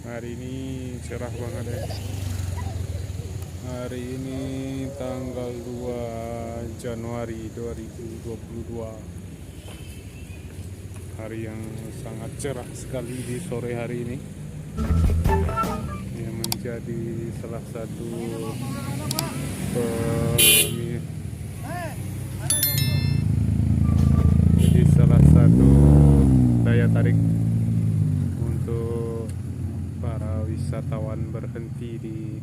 Hari ini cerah banget ya. Hari ini tanggal 2 Januari 2022. Hari yang sangat cerah sekali di sore hari ini. Yang menjadi salah satu daya tarik untuk para wisatawan berhenti di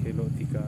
Kelok 3.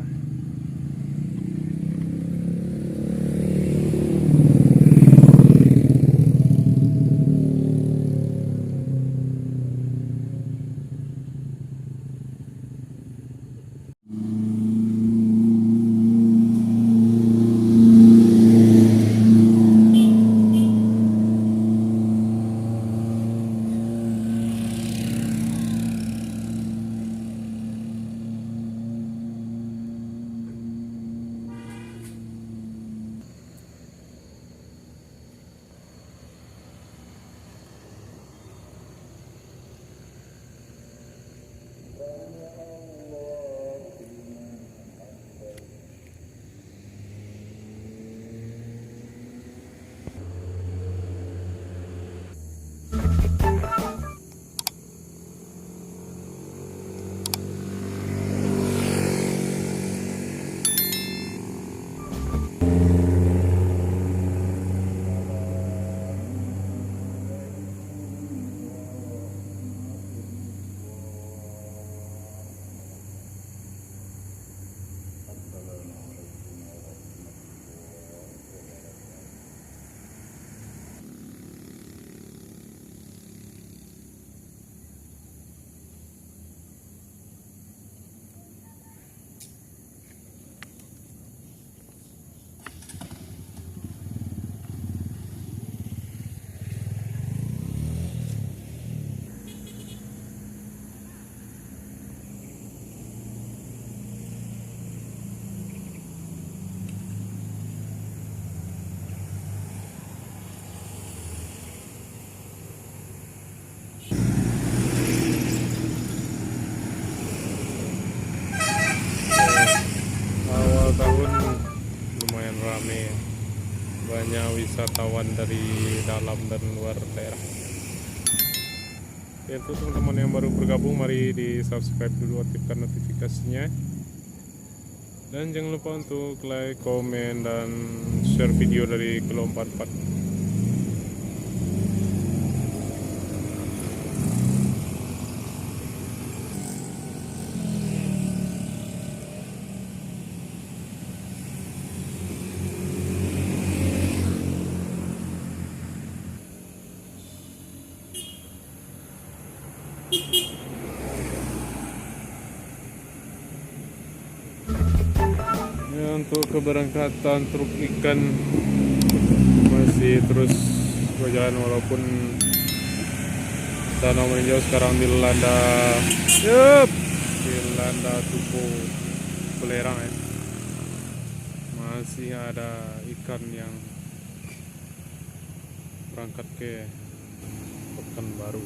Awal tahun lumayan rame ya. Banyak wisatawan dari dalam dan luar daerah. Ya, untuk teman-teman yang baru bergabung, mari di subscribe dulu, aktifkan notifikasinya, dan jangan lupa untuk like, komen, dan share video dari Kelok 44. Ya, untuk keberangkatan truk ikan masih terus berjalan walaupun Danau Meninjau sekarang dilanda Tupo belerang ya. Masih ada ikan yang berangkat ke Pekanbaru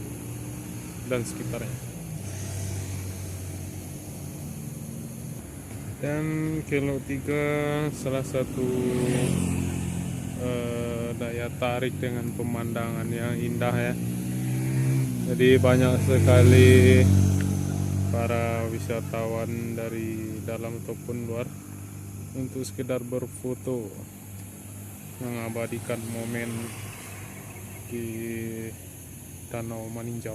dan sekitarnya. Dan Kelok 3 salah satu daya tarik dengan pemandangan yang indah ya. Jadi banyak sekali para wisatawan dari dalam ataupun luar untuk sekedar berfoto, mengabadikan momen di Danau Meninjau.